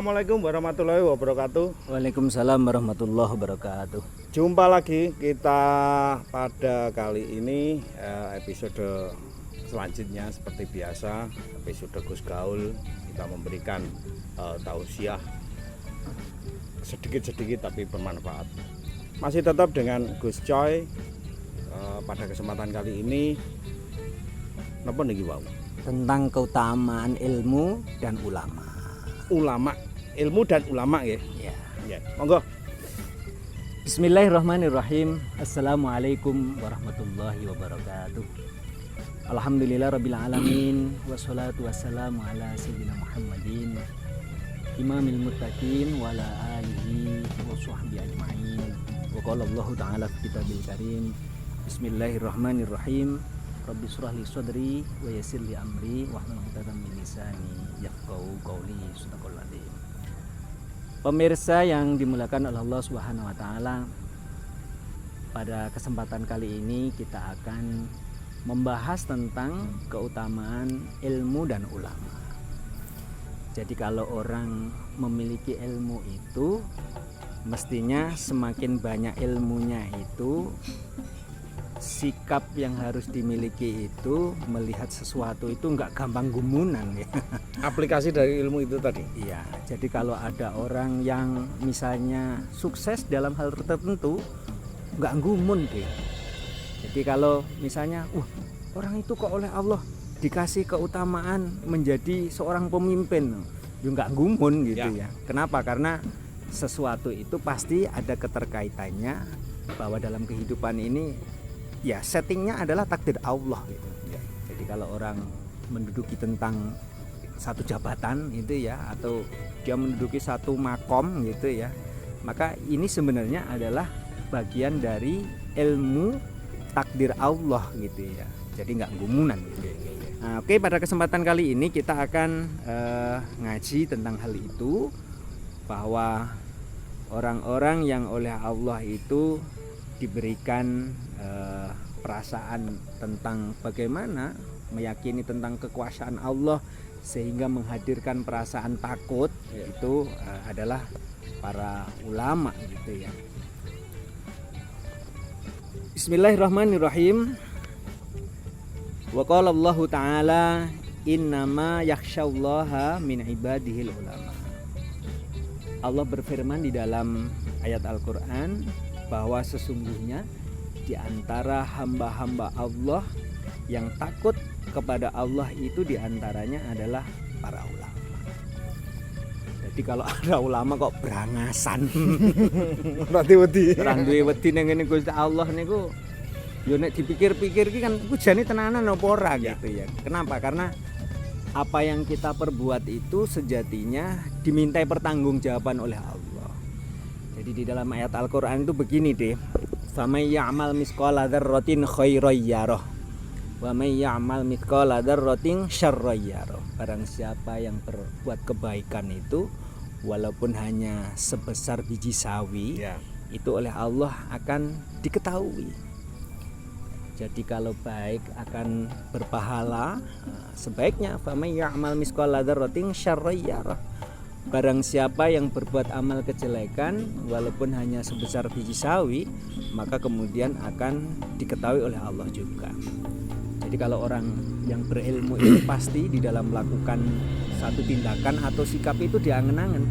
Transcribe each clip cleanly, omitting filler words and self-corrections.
Assalamualaikum warahmatullahi wabarakatuh. Waalaikumsalam warahmatullahi wabarakatuh. Jumpa lagi kita pada kali ini episode selanjutnya seperti biasa, episode Gus Gaul. Kita memberikan tausiah sedikit-sedikit tapi bermanfaat. Masih tetap dengan Gus Coy. Pada kesempatan kali ini napa niki wau? Tentang keutamaan ilmu dan ulama. Ulama, ilmu dan ulama ya. Ya. Ya, monggo. Bismillahirrahmanirrahim. Assalamualaikum warahmatullahi wabarakatuh. Alhamdulillah rabbil alamin wassalatu wassalamu ala sayyidina Muhammadin imamil muttaqin wa ala alihi wa sahbihi ajma'in. Wa qala Allah ta'ala fi kitabil karim. Bismillahirrahmanirrahim. Rabbi shrah li sadri wa yassir li amri wahlul 'uqdatam min lisani yafqahu qawli. Shadaqallahul adzim. Pemirsa yang dimuliakan oleh Allah Subhanahu wa taala, pada kesempatan kali ini kita akan membahas tentang keutamaan ilmu dan ulama. Jadi kalau orang memiliki ilmu itu mestinya semakin banyak ilmunya itu, sikap yang harus dimiliki itu melihat sesuatu itu nggak gampang gumunan ya. Aplikasi dari ilmu itu tadi. Iya, jadi kalau ada orang yang misalnya sukses dalam hal tertentu nggak gumun deh. Jadi kalau misalnya, orang itu kok oleh Allah dikasih keutamaan menjadi seorang pemimpin, ya nggak gumun gitu ya. Kenapa? Karena sesuatu itu pasti ada keterkaitannya bahwa dalam kehidupan ini ya settingnya adalah takdir Allah gitu. Ya. Jadi kalau orang menduduki tentang satu jabatan itu ya, atau dia menduduki satu makom gitu ya, maka ini sebenarnya adalah bagian dari ilmu takdir Allah gitu ya. Jadi nggak gumunan gitu. Nah, oke, pada kesempatan kali ini kita akan ngaji tentang hal itu, bahwa orang-orang yang oleh Allah itu diberikan perasaan tentang bagaimana meyakini tentang kekuasaan Allah sehingga menghadirkan perasaan takut, itu adalah para ulama gitu ya. Bismillahirrahmanirrahim. Wa qala Allah ta'ala innama yakhsyallaha min ibadihil ulama. Allah berfirman di dalam ayat Al-Qur'an bahwa sesungguhnya di antara hamba-hamba Allah yang takut kepada Allah itu diantaranya adalah para ulama. Jadi kalau ada ulama kok berangasan, Berarti wedi. terang duwe wedi ning ngene Gusti Allah niku yo nek dipikir-pikir iki kan iku jane tenanan apa ora gitu ya. Kenapa? Karena apa yang kita perbuat itu sejatinya dimintai pertanggungjawaban oleh Allah. Jadi di dalam ayat Al-Qur'an itu begini deh. Famay ya'mal mithqala dzarratin khairan yarah wa may ya'mal mithqala dzarratin syarran yarah. Barang siapa yang berbuat kebaikan itu walaupun hanya sebesar biji sawi, itu oleh Allah akan diketahui. Jadi kalau baik akan berpahala, sebaiknya famay ya'mal mithqala dzarratin syarran yarah. Barang siapa yang berbuat amal kejelekan walaupun hanya sebesar biji sawi, maka kemudian akan diketahui oleh Allah juga. Jadi kalau orang yang berilmu itu pasti di dalam melakukan satu tindakan atau sikap itu diangen-angen.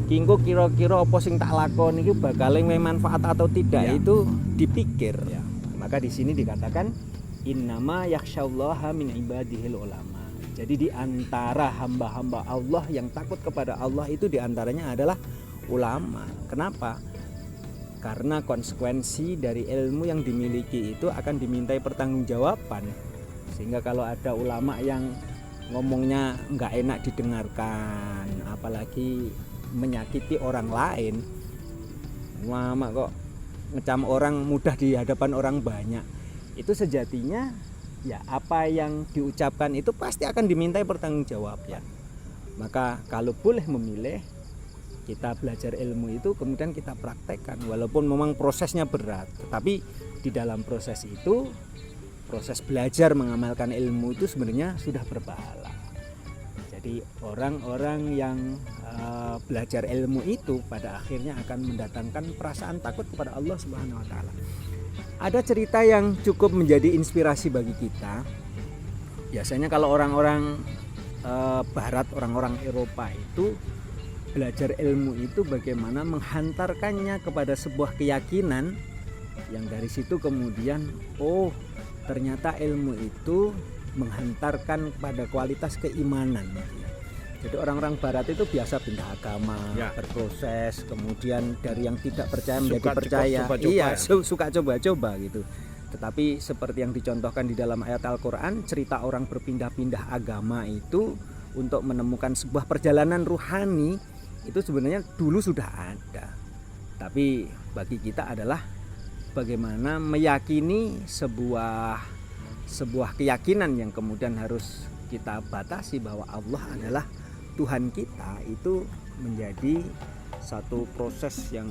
Kingko kira-kira apa sing tak lakoni iki bakal manfaat atau tidak, itu dipikir. Maka di sini dikatakan innama yakhsyallaha min ibadihil ulama. Jadi di antara hamba-hamba Allah yang takut kepada Allah itu diantaranya adalah ulama. Kenapa? Karena konsekuensi dari ilmu yang dimiliki itu akan dimintai pertanggungjawaban. Sehingga kalau ada ulama yang ngomongnya nggak enak didengarkan, apalagi menyakiti orang lain, ulama kok ngecam orang mudah di hadapan orang banyak, itu sejatinya ya apa yang diucapkan itu pasti akan dimintai pertanggungjawaban. Maka kalau boleh memilih, kita belajar ilmu itu kemudian kita praktekkan, walaupun memang prosesnya berat, tetapi di dalam proses itu, proses belajar mengamalkan ilmu itu sebenarnya sudah berpahala. Jadi orang-orang yang belajar ilmu itu pada akhirnya akan mendatangkan perasaan takut kepada Allah Subhanahu wa taala. Ada cerita yang cukup menjadi inspirasi bagi kita. Biasanya kalau orang-orang barat, orang-orang Eropa itu belajar ilmu itu bagaimana menghantarkannya kepada sebuah keyakinan yang dari situ kemudian ternyata ilmu itu menghantarkan pada kualitas keimanan. Jadi orang-orang barat itu biasa pindah agama, berproses, kemudian dari yang tidak percaya menjadi percaya. Suka coba-coba gitu. Tetapi seperti yang dicontohkan di dalam ayat Al-Qur'an, cerita orang berpindah-pindah agama itu untuk menemukan sebuah perjalanan ruhani itu sebenarnya dulu sudah ada. Tapi bagi kita adalah bagaimana meyakini sebuah keyakinan yang kemudian harus kita batasi bahwa Allah adalah Tuhan kita, itu menjadi satu proses yang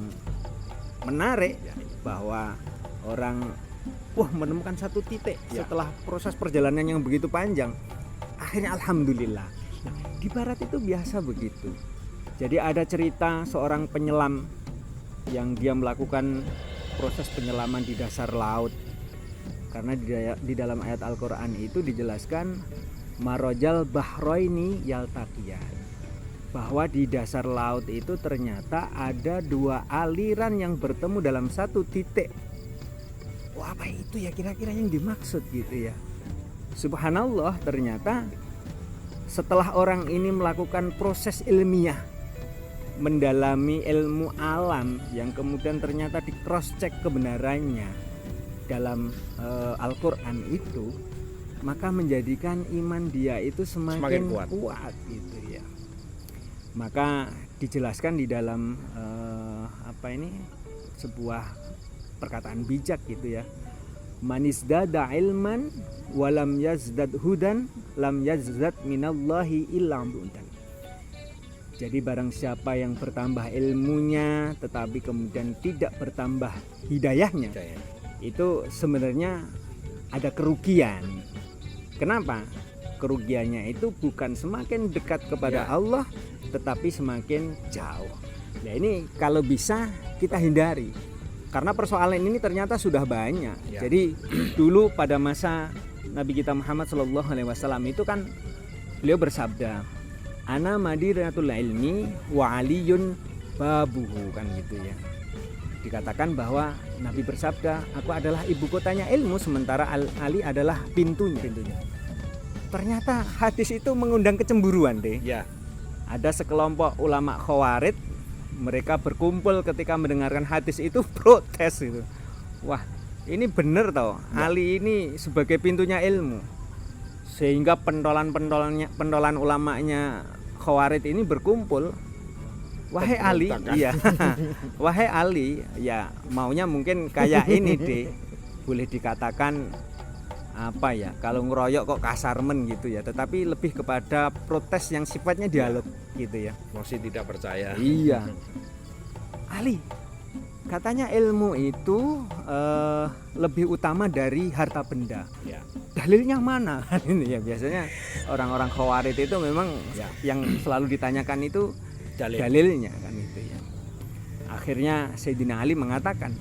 menarik bahwa orang menemukan satu titik setelah proses perjalanan yang begitu panjang, akhirnya alhamdulillah. Nah, di barat itu biasa begitu. Jadi ada cerita seorang penyelam yang dia melakukan proses penyelaman di dasar laut. Karena di dalam ayat Al-Qur'an itu dijelaskan marojal bahroini yaltaqiyan, bahwa di dasar laut itu ternyata ada dua aliran yang bertemu dalam satu titik. Apa itu ya kira-kira yang dimaksud gitu ya. Subhanallah, ternyata setelah orang ini melakukan proses ilmiah mendalami ilmu alam yang kemudian ternyata di cross check kebenarannya dalam Al-Qur'an itu, maka menjadikan iman dia itu semakin kuat gitu ya. Maka dijelaskan di dalam sebuah perkataan bijak gitu ya. Manisdada ilman walam yazdad hudan lam yazdad minallahi illa bu'dan. Jadi barang siapa yang bertambah ilmunya tetapi kemudian tidak bertambah hidayahnya, itu sebenarnya ada kerugian. Kenapa? Kerugiannya itu bukan semakin dekat kepada Allah, tetapi semakin jauh. Nah ini kalau bisa kita hindari, karena persoalan ini ternyata sudah banyak. Jadi dulu pada masa Nabi kita Muhammad SAW itu kan beliau bersabda, ana madinatul ilmi wa aliyun babuhu, kan gitu ya. Dikatakan bahwa Nabi bersabda, aku adalah ibu kotanya ilmu, sementara Ali adalah pintunya. Ternyata hadis itu mengundang kecemburuan deh. Ada sekelompok ulama Khawarij, mereka berkumpul ketika mendengarkan hadis itu, protes itu. Wah, ini benar toh, Ali ini sebagai pintunya ilmu. Sehingga pentolan ulamanya Khawarij ini berkumpul. Wahai Ali, wahai Ali, ya maunya mungkin kayak ini deh. Boleh dikatakan kalau ngeroyok kok kasarmen gitu ya, tetapi lebih kepada protes yang sifatnya dialog gitu ya. Masih tidak percaya. Iya. Ali, katanya ilmu itu lebih utama dari harta benda. Dalilnya mana? Ini ya biasanya orang-orang Khawarij itu memang yang selalu ditanyakan itu dalilnya kan itu ya. Akhirnya Sayyidina Ali mengatakan,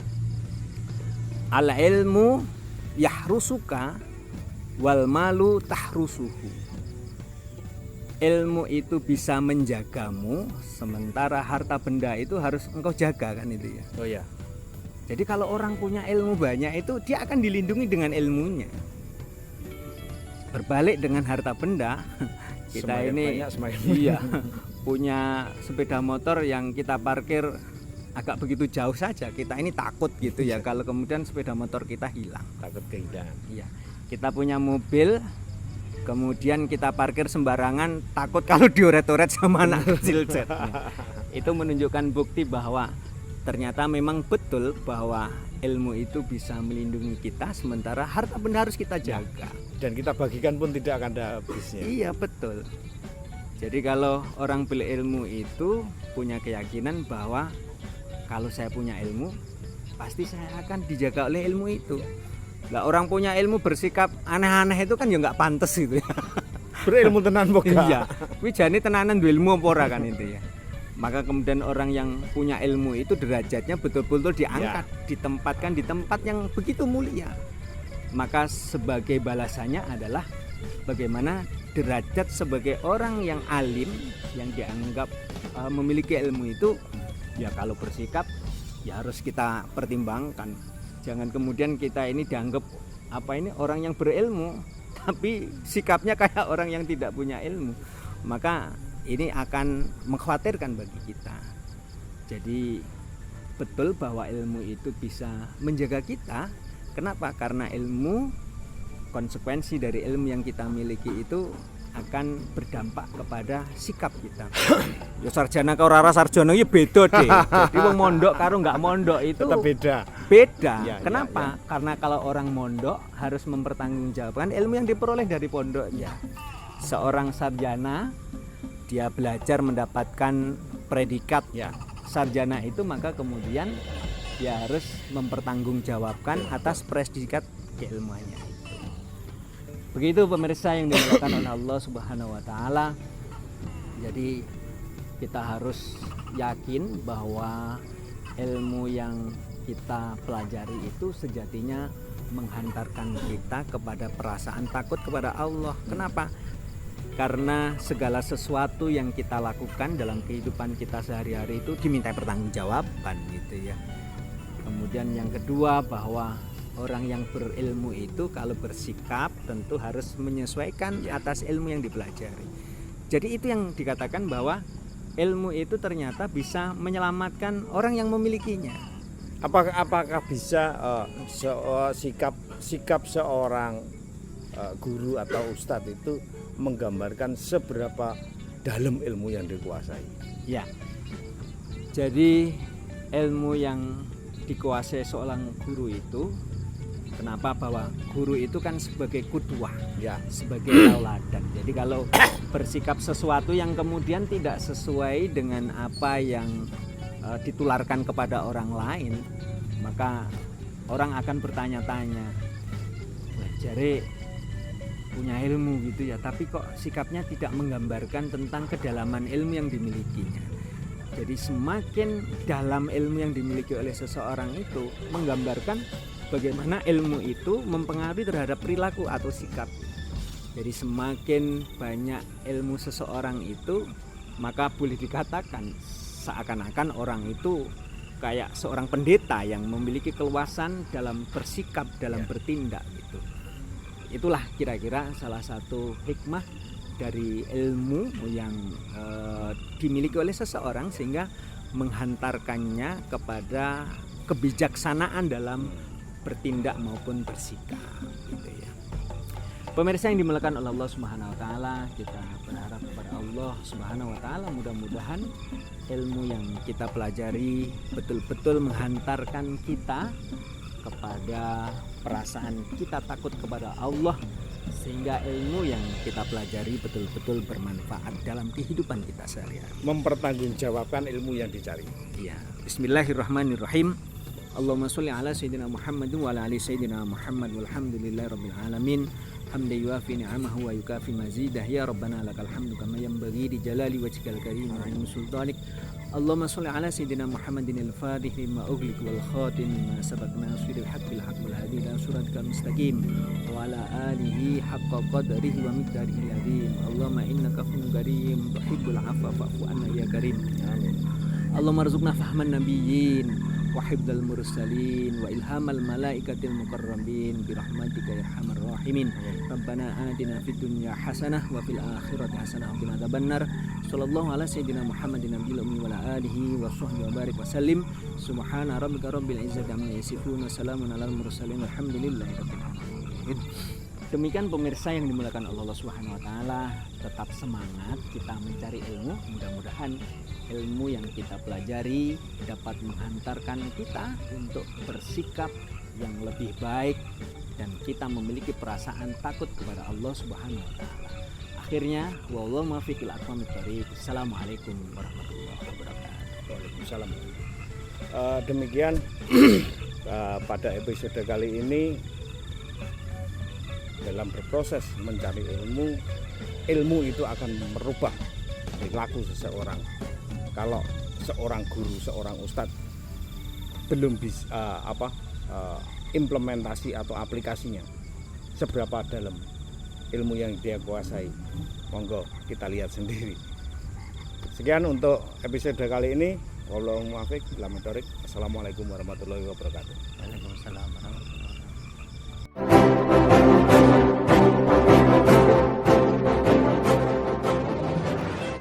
al ilmu yahrusuka wal malu tahrusuhu. Ilmu itu bisa menjagamu, sementara harta benda itu harus engkau jaga, kan itu ya. Jadi kalau orang punya ilmu banyak itu dia akan dilindungi dengan ilmunya. Berbalik dengan harta benda, kita semakin ini banyak, punya sepeda motor yang kita parkir agak begitu jauh saja, kita ini takut gitu ya kalau kemudian sepeda motor kita hilang. Takut kehilangan. Iya. Kita punya mobil, kemudian kita parkir sembarangan, takut kalau dioret-oret sama anak kecil. Itu menunjukkan bukti bahwa ternyata memang betul bahwa ilmu itu bisa melindungi kita, sementara harta benda harus kita jaga. Dan kita bagikan pun tidak akan ada habisnya. Iya betul. Jadi kalau orang beli ilmu itu punya keyakinan bahwa kalau saya punya ilmu, pasti saya akan dijaga oleh ilmu itu. Lah orang punya ilmu bersikap aneh-aneh itu kan ya nggak pantas itu ya. Berilmu tenan boga. Iya. Kuwi jane tenanan duwe ilmu apa ora kan itu ya. Maka kemudian orang yang punya ilmu itu derajatnya betul-betul diangkat, ditempatkan di tempat yang begitu mulia. Maka sebagai balasannya adalah bagaimana derajat sebagai orang yang alim, yang dianggap memiliki ilmu itu, ya kalau bersikap ya harus kita pertimbangkan. Jangan kemudian kita ini dianggap orang yang berilmu tapi sikapnya kayak orang yang tidak punya ilmu. Maka ini akan mengkhawatirkan bagi kita. Jadi betul bahwa ilmu itu bisa menjaga kita. Kenapa? Karena ilmu, konsekuensi dari ilmu yang kita miliki itu akan berdampak kepada sikap kita. Ya sarjana karo ora sarjana ya beda deh. Jadi wong mondok karo nggak mondok itu tetap beda. Beda. Kenapa? Karena kalau orang mondok harus mempertanggungjawabkan ilmu yang diperoleh dari pondoknya. Seorang sarjana dia belajar mendapatkan predikat sarjana itu, maka kemudian dia harus mempertanggungjawabkan atas predikat keilmuannya. Begitu pemirsa yang dimuliakan oleh Allah Subhanahu wa taala. Jadi kita harus yakin bahwa ilmu yang kita pelajari itu sejatinya menghantarkan kita kepada perasaan takut kepada Allah. Kenapa? Karena segala sesuatu yang kita lakukan dalam kehidupan kita sehari-hari itu diminta pertanggungjawaban gitu ya. Kemudian yang kedua, bahwa orang yang berilmu itu kalau bersikap tentu harus menyesuaikan atas ilmu yang dipelajari. Jadi itu yang dikatakan bahwa ilmu itu ternyata bisa menyelamatkan orang yang memilikinya. Apakah bisa sikap seorang guru atau ustadz itu menggambarkan seberapa dalam ilmu yang dikuasai? Ya. Jadi ilmu yang dikuasai seorang guru itu, kenapa? Bahwa guru itu kan sebagai qudwah, sebagai tauladan. Jadi kalau bersikap sesuatu yang kemudian tidak sesuai dengan apa yang ditularkan kepada orang lain, maka orang akan bertanya-tanya, jare punya ilmu gitu ya, tapi kok sikapnya tidak menggambarkan tentang kedalaman ilmu yang dimilikinya. Jadi semakin dalam ilmu yang dimiliki oleh seseorang itu menggambarkan bagaimana ilmu itu mempengaruhi terhadap perilaku atau sikap. Jadi semakin banyak ilmu seseorang itu, maka boleh dikatakan seakan-akan orang itu kayak seorang pendeta yang memiliki keluasan dalam bersikap, dalam bertindak gitu. Itulah kira-kira salah satu hikmah dari ilmu yang dimiliki oleh seseorang, sehingga menghantarkannya kepada kebijaksanaan dalam bertindak maupun bersikap gitu ya. Pemirsa yang dimuliakan oleh Allah Subhanahu wa taala, kita berharap kepada Allah Subhanahu wa taala mudah-mudahan ilmu yang kita pelajari betul-betul menghantarkan kita kepada perasaan kita takut kepada Allah, sehingga ilmu yang kita pelajari betul-betul bermanfaat dalam kehidupan kita sehari-hari. Mempertanggungjawabkan ilmu yang dicari. Ya, bismillahirrahmanirrahim. Allahumma sholli ala sayyidina Muhammad wa ala ali sayyidina Muhammad walhamdulillahirabbil alamin. Hamdan yuafi ni'amahu wa yukafi mazidah. Ya Rabbana lakal hamdu kama yanbaghi li jalali wajhikal karim wa 'azimi sultanik. Allahumma sholli ala sayyidina Muhammadin al-fatih lima ughliq wal khatim lima sabaq nasiril haqq bil haqq wal hadi ila siratal mustaqim wa ala alihi haqqa qadrihi wa miqdarihi al-azim. Allahumma innaka afuwwun karim tuhibbul 'afwa fa'fu 'anna ya karim. Amin. Allahumma arzuqna fahman nabiyyin wa hifdzal mursalin wa ilhamal malaikatil mukarramin bi rahmatika ya arhamar rahimin. Rabbana atina fid dunya hasanah wa fil akhirati hasanah wa qina adzabannar. Sallallahu ala sayyidina Muhammadin nabiyil ummi wa ala alihi wa sahbihi wa barik wa sallim. Subhana rabbika rabbil izzati amma yasifun wa salamun alal mursalin walhamdulillahi rabbil alamin. Demikian pemirsa yang dimuliakan Allah Subhanahu wa taala, tetap semangat kita mencari ilmu. Mudah-mudahan ilmu yang kita pelajari dapat menghantarkan kita untuk bersikap yang lebih baik dan kita memiliki perasaan takut kepada Allah Subhanahu wa taala. Akhirnya, wallahu muwaffiq ila aqwamit thoriq. Assalamualaikum warahmatullahi wabarakatuh. Waalaikumsalam. Demikian pada episode kali ini, dalam berproses mencari ilmu itu akan merubah perilaku seseorang. kalau seorang guru, seorang ustadz belum bisa implementasi atau aplikasinya, seberapa dalam ilmu yang dia kuasai. Monggo kita lihat sendiri. Sekian untuk episode kali ini. Wallahul muwaffiq, Assalamualaikum warahmatullahi wabarakatuh. Waalaikumsalam warahmatullahi wabarakatuh.